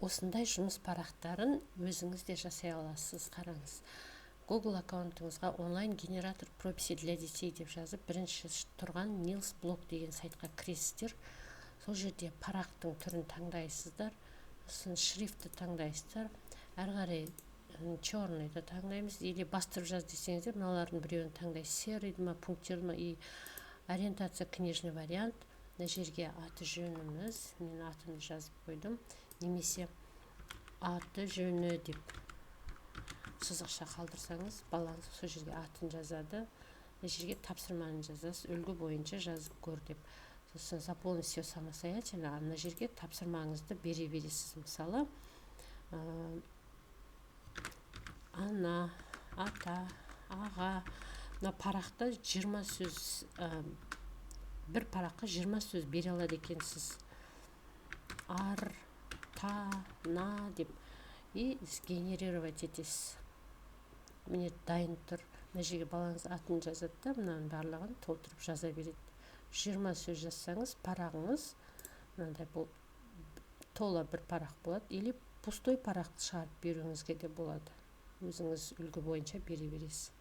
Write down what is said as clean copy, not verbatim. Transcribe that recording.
осындай жұмыс парақтарын өзіңіз де жасай аласыз. Қараңыз, Google аккаунтыңызға онлайн генератор прописи для детей деп жазып, бірінші тұрған Nils Blog деген сайтқа кіресіздер. Сол жерде парақтың түрін таңдайсыздар, сосын шрифті таңдайсыздар. Әрі қарай черныйды таңдаймыз, или бастырып жаз десеңіздер, мыналардың біреуін таңдайсыз. Серыйды ма, пунктирді ма, и ориентация книжный вариант. Мына жерге аты жөніміз, мен атын жазып қойдым, немесе аты жөні деп сызықша қалдырсаңыз, балаңыз сол жерге атын жазады. Мына жерге тапсырманы жазасыз, үлгі бойынша жазып көр деп. Сосын заполнить все самостоятельно. Мына жерге тапсырмаңызды бере бересіз. Мысалы, ана, ата, аға. Мына парақта 20 сөз, бір параққа 20 сөз бере алады екенсіз. Ар, та, на деп. И сгенерировать етесіз. Міне дайын тұр. Мына жерге балаңыз атын жазады да, мынаның барлығын толтырып жаза береді. 20 сөз жазсаңыз, парағыңыз мынандай тола бір парақ болады, или пустой парақты шығарып беруіңізге де болады. Өзіңіз үлгі бойынша бере бересіз.